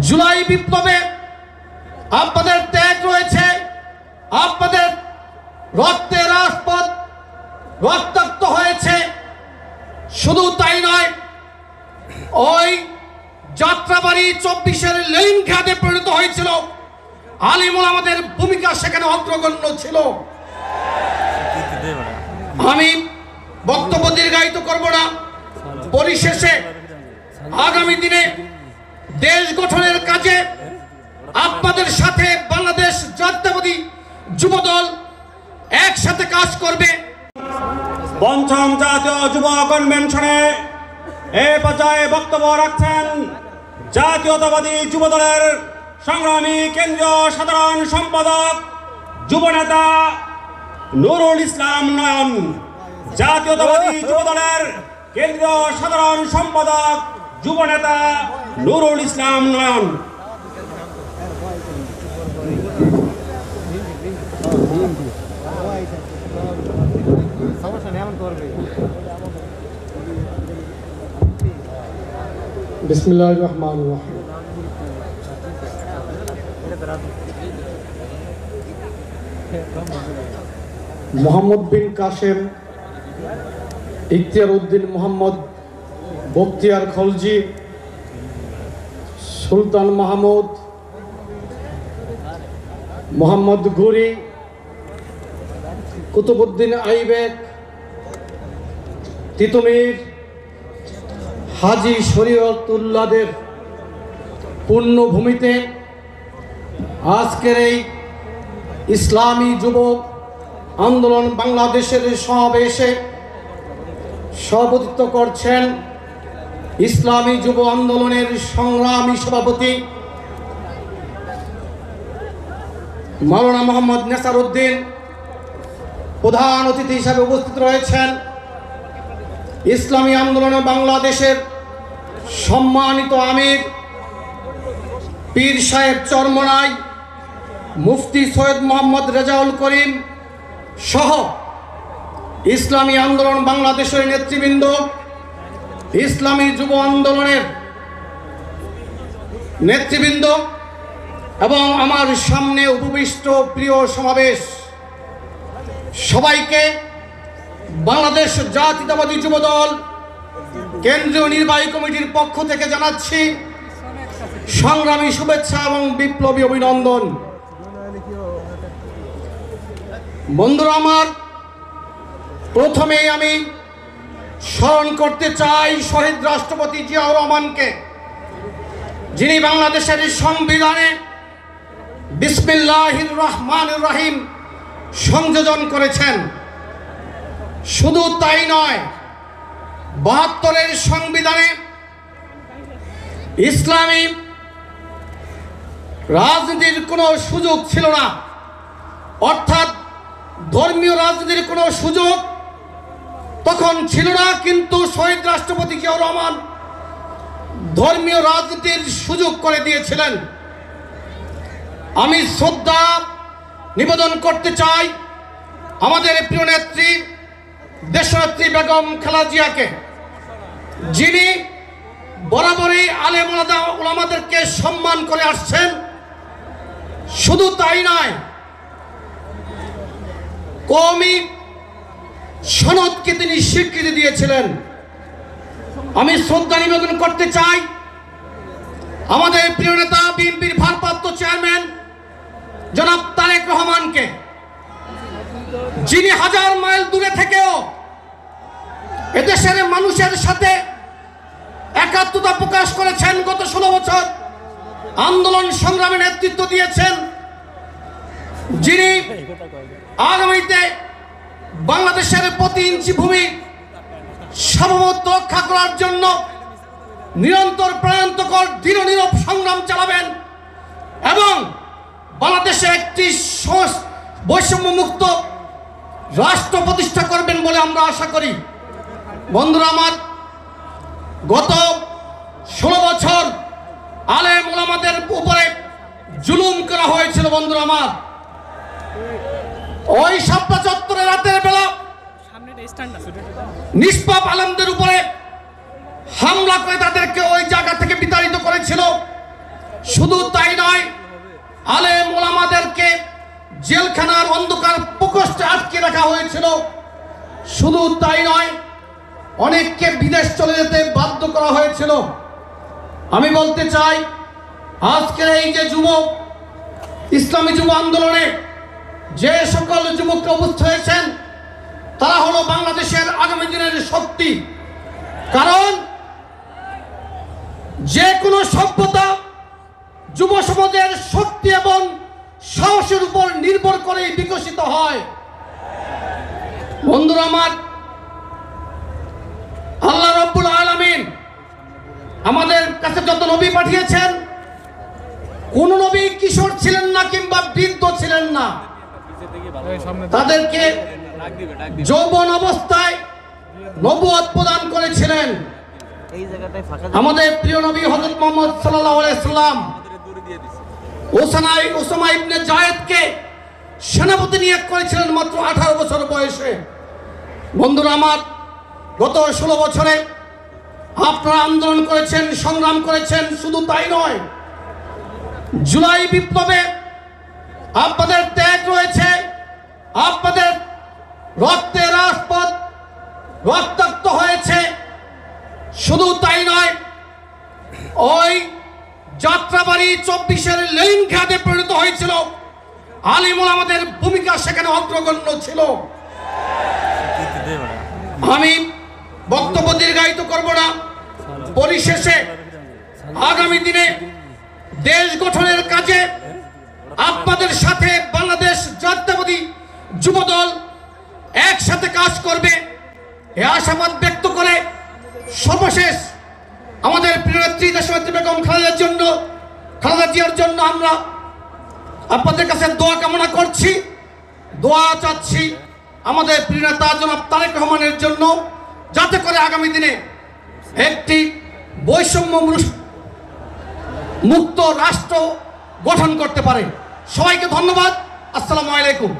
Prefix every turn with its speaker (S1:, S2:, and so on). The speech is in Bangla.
S1: জুলাই বিপ্লবে আপনাদের ত্যাগ রয়েছে, আপনাদের রক্তে রাজপথ রক্তাক্ত হয়েছে। শুধু তাই নয়, ওই যাত্রাবাড়ি 24-এর লেলিন খাতে পরিণত হয়েছিল। আলিমুল আমাদের ভূমিকা সেখানে অগ্রগণ্য ছিল। আমি বক্তব্য দীর্ঘায়িত করব না। পরিশেষে আগামী দিনে দেশ গঠনের কাজে আপনাদের সাথে বাংলাদেশ জাতীয়তাবাদী যুবদল একসাথে কাজ করবে।
S2: পঞ্চম জাতীয় যুব কনভেনশনে এ পর্যায়ে বক্তব্য রাখছেন জাতীয়তাবাদী যুবদলের সংগ্রামী কেন্দ্রীয় সাধারণ সম্পাদক যুবনেতা নুরুল ইসলাম নয়ন। জাতীয়তাবাদী যুবদলের কেন্দ্রীয় সাধারণ সম্পাদক যুবনেতা নুরুল ইসলাম নয়ন।
S3: বিসমিল্লাহির রহমানির রহিম। মোহাম্মদ বিন কাসেম, ইখতিয়ার উদ্দিন মোহাম্মদ, বখতিয়ার খলজি, সুলতান মাহমুদ, মোহাম্মদ গুরি, কুতুবউদ্দিন আইবেক, তিতুমির, হাজী শরীয়তুল্লাহদের পুণ্যভূমিতে আজকের এই ইসলামী যুব আন্দোলন বাংলাদেশের সমাবেশে সভাপতিত্ব করছেন ইসলামী যুব আন্দোলনের সংগ্রামী সভাপতি মাওলানা মোহাম্মদ নেসার উদ্দিন। প্রধান অতিথি হিসাবে উপস্থিত রয়েছেন ইসলামী আন্দোলনে বাংলাদেশের সম্মানিত আমির পীর সাহেব চরমনাই, মুফতি সৈয়দ মোহাম্মদ রেজাউল করিম সহ ইসলামী আন্দোলন বাংলাদেশের নেতৃবৃন্দ, ইসলামী যুব আন্দোলনের নেতৃবৃন্দ এবং আমার সামনে উপবিষ্ট প্রিয় সমাবেশ, সবাইকে বাংলাদেশ জাতীয়তাবাদী যুবদল কেন্দ্রীয় নির্বাহী কমিটির পক্ষ থেকে জানাচ্ছি সংগ্রামী শুভেচ্ছা এবং বিপ্লবী অভিনন্দন। বন্ধুরা আমার, প্রথমেই আমি স্মরণ করতে চাই শহীদ রাষ্ট্রপতি জিয়াউর রহমানকে, যিনি বাংলাদেশের সংবিধানে বিসমিল্লাহির রহমানির রহিম সংযোজন করেছেন। শুধু তাই নয়, 72-এর সংবিধানে ইসলামী রাজনীতির কোনো সুযোগ ছিল না, অর্থাৎ ধর্মীয় রাজনীতির কোনো সুযোগ তখন ছিল না। কিন্তু শহীদ রাষ্ট্রপতি জিয়াউর রহমান ধর্মীয় রাজনীতির সুযোগ করে দিয়েছিলেন। আমি শ্রদ্ধা নিবেদন করতে চাই আমাদের প্রিয় নেত্রী দেশনেত্রী বেগম খালেদা জিয়াকে, যিনি বরাবরই আলেম ওলামাদেরকে সম্মান করে আসছেন। শুধু তাই নয়, কওমি সনদকে তিনি স্বীকৃতি দিয়েছিলেন। আমি শ্রদ্ধা নিবেদন করতে চাই আমাদের প্রিয় নেতা বিএনপির ভারপ্রাপ্ত চেয়ারম্যান জনাব তারেক রহমানকে, যিনি হাজার মাইল দূরে থেকেও এদেশের মানুষের সাথে একাত্মতা প্রকাশ করেছেন। গত 16 বছর আন্দোলন সংগ্রামে নেতৃত্ব দিয়েছেন, যিনি আগামীতে বাংলাদেশের প্রতি ইঞ্চি ভূমি সার্বভৌমত্ব রক্ষা করার জন্য নিরন্তর প্রাণান্তকর দৃঢ় নীরব সংগ্রাম চালাবেন এবং বাংলাদেশে একটি বৈষম্যমুক্ত রাষ্ট্র প্রতিষ্ঠা করবেন বলে আমরা আশা করি। বন্ধুরা আমার, গত 16 বছর আলেম ওলামাদের উপরে জুলুম করা হয়েছিল। বন্ধুরা আমার, ওই শাপলা চত্বরে রাতের বেলা নিষ্পাপ আলেমদের উপরে হামলা করে তাদেরকে ওই জায়গা থেকে বিতাড়িত করেছিল।
S1: শুধু তাই নয়, আলেম ওলামাদেরকে জেলখানার অন্ধকার প্রকোষ্ঠে আটকে রাখা হয়েছিল। শুধু তাই নয়, অনেককে বিদেশ চলে যেতে বাধ্য করা হয়েছিল। আমি বলতে চাই, আজকের এই যে ইসলামী যুব আন্দোলনে যে সকল যুবকরা উপস্থিত হয়েছেন, তারা হলো বাংলাদেশের আগামী দিনের শক্তি। কারণ যে কোনো সভ্যতা যুব সমাজের শক্তি এবং সাহসের উপর নির্ভর করে বিকশিত হয়। বন্ধুরা আমার, আল্লাহ রাব্বুল আলামিন আমাদের কাছে যত নবী পাঠিয়েছেন, কোন নবী কিশোর ছিলেন না কিংবা বৃদ্ধ ছিলেন না। তাদেরকে যৌবন অবস্থায় নবুয়ত প্রদান করেছিলেন। আমাদের প্রিয় নবী হযরত মুহাম্মদ সাল্লাল্লাহু আলাইহি সাল্লাম ওসামা ইবনে জায়েদকে সেনাপতি নিয়োগ করেছিলেন মাত্র 18 বছর বয়সে। বন্ধুরা আমার, গত 16 বছরে আপনারা আন্দোলন করেছেন, সংগ্রাম করেছেন। শুধু তাই নয়, জুলাই বিপ্লবে আপনাদের ত্যাগ রয়েছে, আপনাদের রক্তে রাজপথ রক্তাক্ত হয়েছে। শুধু তাই নয়, ওই যাত্রাবাড়ি 24-এর লেলিন ঘাটে পরিণত হয়েছিল। আলিম ওলামাদের ভূমিকা সেখানে অগ্রগণ্য ছিল। আমি বক্তব্য দীর্ঘায়িত করব না। পরিশেষে আগামী দিনে দেশ গঠনের কাজে আপনাদের সাথে বাংলাদেশ জাতীয়তাবাদী যুবদল একসাথে কাজ করবে, এ আশাবাদ ব্যক্ত করে সর্বশেষ আমাদের প্রিয় নেত্রী দেশনেত্রী বেগম খালেদা জিয়ার জন্য আমরা আপনাদের কাছে দোয়া কামনা করছি, দোয়া চাচ্ছি আমাদের প্রিয় নেতা জনাব তারেক রহমানের জন্য, যাতে করে আগামী দিনে একটি বৈষম্য মুক্ত রাষ্ট্র গঠন করতে পারে। সবাইকে ধন্যবাদ। আসসালামু আলাইকুম।